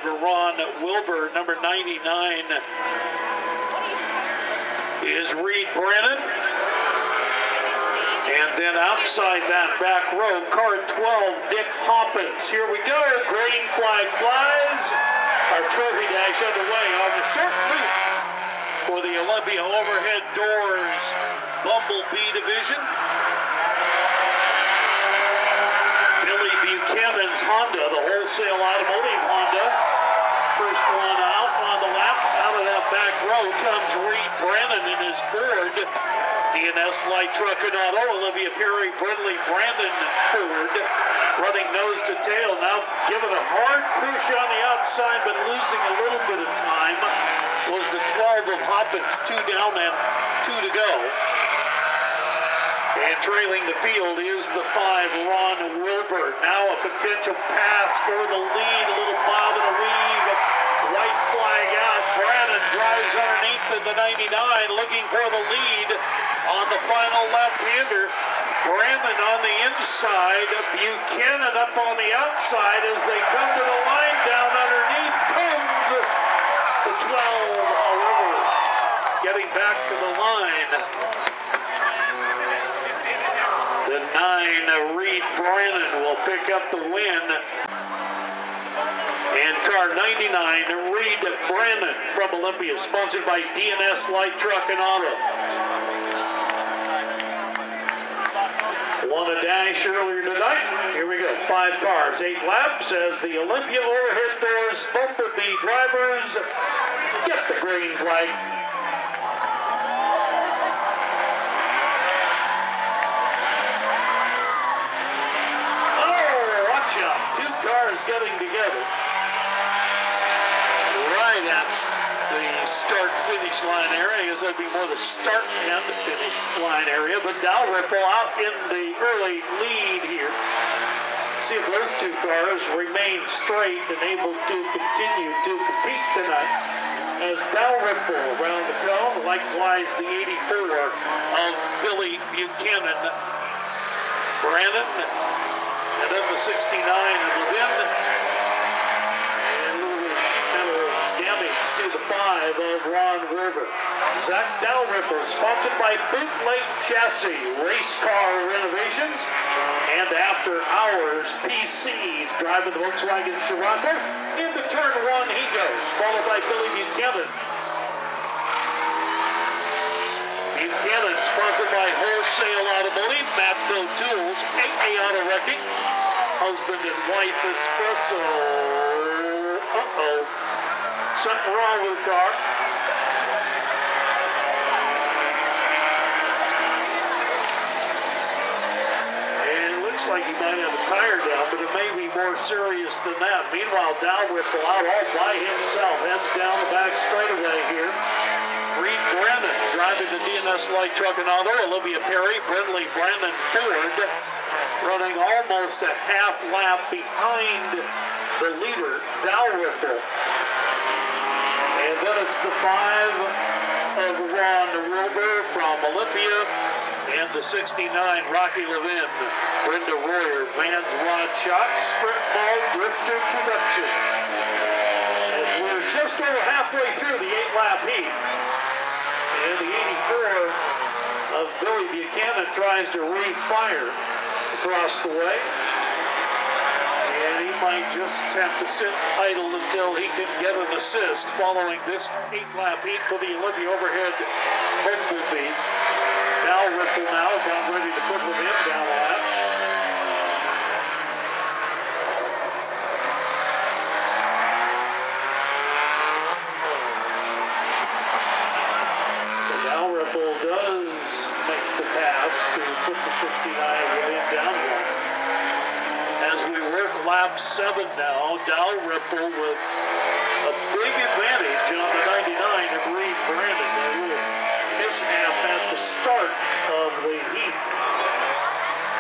5, Ron Wilbur. Number 99 is Reed Brennan. And then outside that back row, car 12, Nick Hoppins. Here we go, green flag flies. Our trophy dash underway on the short loop for the Olympia Overhead Doors Bumblebee division. Billy Buchanan's Honda, the wholesale automotive Honda. First one out on the lap. Out of that back row comes Reed Brennan in his Ford. DNS Light Truck and Auto, Olivia Perry, Brindley, Brandon Ford, running nose to tail. Now given a hard push on the outside, but losing a little bit of time, was the 12 of Hoppins, 2 down and 2 to go. And trailing the field is the 5, Ron Wilbur. Now a potential pass for the lead, a little bob and a weave. White flag out. Brandon drives underneath to the 99, looking for the lead on the final left-hander. Brandon on the inside, Buchanan up on the outside as they come to the line. Down underneath comes the 12, however, getting back to the line. The 9, Reed Brennan, will pick up the win. And car 99, Reed Brennan from Olympia, sponsored by DNS Light Truck and Auto. Won a dash earlier tonight. Here we go. 5 cars, 8 laps as the Olympia Overhead Doors Bumblebee drivers get the green flag. Oh, watch out. 2 cars getting together. Right at the start-finish line area. I guess that'd be more the start and finish line area. But Dalrymple out in the early lead here. See if those 2 cars remain straight and able to continue to compete tonight. As Dalrymple around the cone, likewise the 84 of Billy Buchanan. Brandon, and then the 69 of Levin. To the 5 of Ron Wilbur. Zach Dalrymple, sponsored by Bootleg Chassis, Race Car Renovations, and After Hours PCs, driving the Volkswagen Scirocco. Into turn 1 he goes, followed by Billy Buchanan. Buchanan, sponsored by Wholesale Automotive, Matco Tools, AA Auto Wrecking, Husband and Wife Espresso. Something wrong with the car. And it looks like he might have a tire down, but it may be more serious than that. Meanwhile, Dalrymple out all by himself, heads down the back straightaway here. Reed Brennan driving the DNS Light Truck and Auto. Olivia Perry, Brindley, Brandon Ford, running almost a half lap behind the leader, Dalrymple. And then it's the 5 of Ron Wilbur from Olympia and the 69, Rocky Levin, Brenda Royer, Vans Rod Shop, Strip Mall Drifter Productions. As we're just over halfway through the 8-lap heat, and the 84 of Billy Buchanan tries to refire across the way. And he might just have to sit idle until he can get an assist following this 8-lap heat for the Olympia Overhead Bumblebees. Dalrymple now about ready to put them in down the lap. So Dalrymple does make the pass to put the 69 within down one. As we work lap 7 now, Dalrymple with a big advantage on the 99 of Reed Brennan. A little mishap at the start of the heat.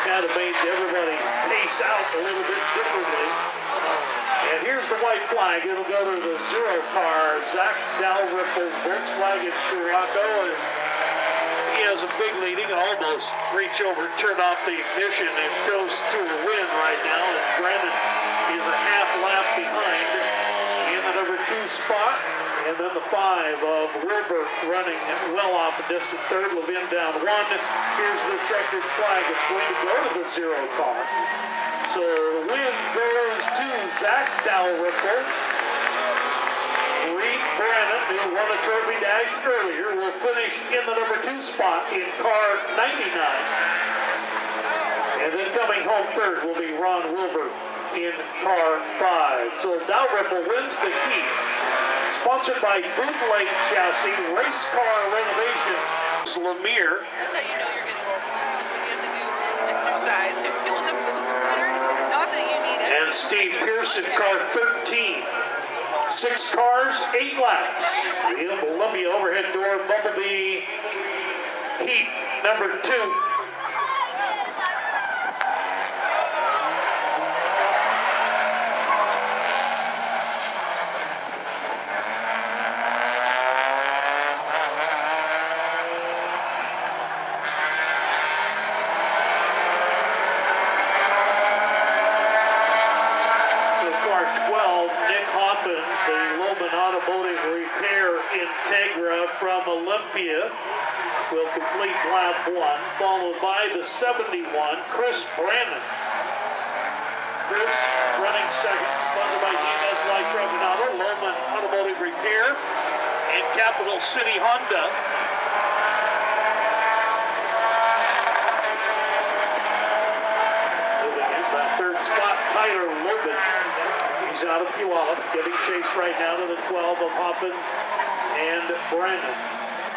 Kind of made everybody pace out a little bit differently. And here's the white flag. It'll go to the 0 car, Zach Dalrymple's Volkswagen Scirocco. As he has a big leading, almost reach over, turn off the ignition, and goes to a win right now. And Brandon is a half lap behind 2 spot. And then the 5 of Wilbur running well off a distant third. Levin down 1. Here's the checkered flag. It's going to go to the 0 car. So the win goes to Zach Dalrymple. Reed Brannon, who won a trophy dash earlier, will finish in the number 2 spot in car 99. And then coming home third will be Ron Wilbur in car 5. So Dalrymple wins the heat. Sponsored by Bootleg Chassis, Race Car Renovations, Lemire. That's how you know you're getting old. When you have to do exercise and build up with the better. Not that you need it. And Steve Pearson, car 13. 6 cars, 8 laps. The Columbia overhead door, Bumblebee heat number 2. Automotive Repair Integra from Olympia will complete lap 1, followed by the 71, Chris Brannon. Chris running second, sponsored by GMS Light Truck and Auto, Loman Automotive Repair, and Capital City Honda. Moving in that 3rd spot, Tyler Logan. He's out of Puyallup, getting chased right now to the 12 of Hoppins and Brannon.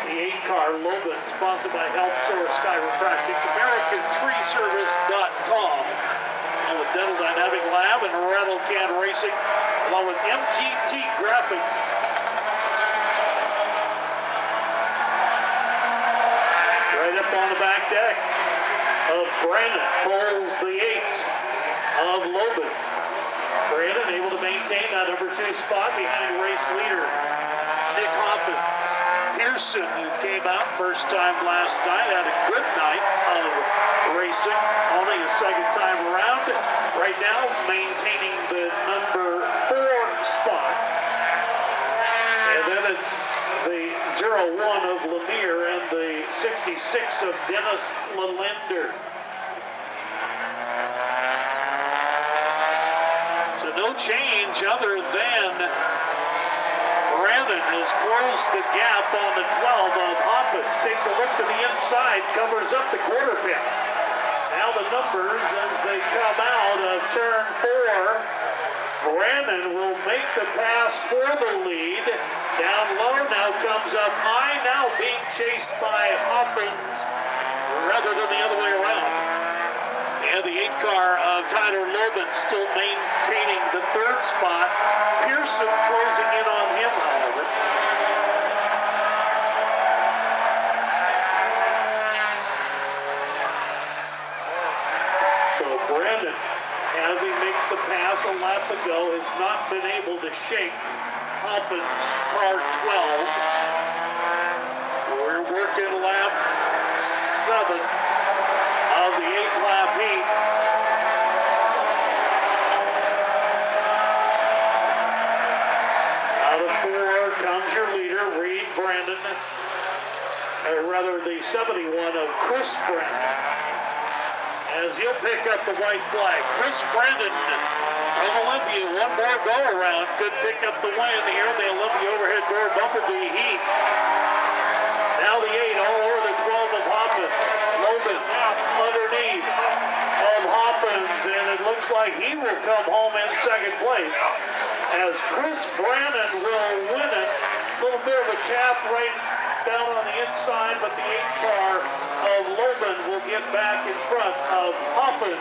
The 8 car, Logan, sponsored by Health Source Chiropractic, AmericanTreeService.com, and with Dental Dynamic Lab and Rattle Can Racing, along with MGT Graphics. Right up on the back deck of Brannon, pulls the 8 of Logan. Brannon able to maintain that number 2 spot behind race leader Nick Hoppins. Pearson, who came out first time last night, had a good night of racing, only his 2nd time around. Right now, maintaining the number 4 spot. And then it's the 01 of Lemire and the 66 of Dennis Lalender. No change other than Brannon has closed the gap on the 12 of Hoppins. Takes a look to the inside, covers up the quarter pin. Now the numbers as they come out of turn 4. Brannon will make the pass for the lead. Down low now comes up high, now being chased by Hoppins rather than the other way around. And the 8 car of Tyler Logan still maintaining the 3rd spot. Pearson closing in on him, however. So Brannon, having made the pass a lap ago, has not been able to shake Hoppins' car 12. We're working lap 7. Of the 8-lap heat. Out of 4 comes your leader, Reed Brannon, or rather the 71 of Chris Brannon. As he'll pick up the white flag. Chris Brannon from Olympia, one more go-around, could pick up the win here in the Olympia overhead door Bumblebee heat. Now the 8 all over the 12 of Hoppins. Logan underneath of Hoppins, and it looks like he will come home in 2nd place as Chris Brannon will win it. A little bit of a tap right down on the inside, but the 8 car of Logan will get back in front of Hoppins.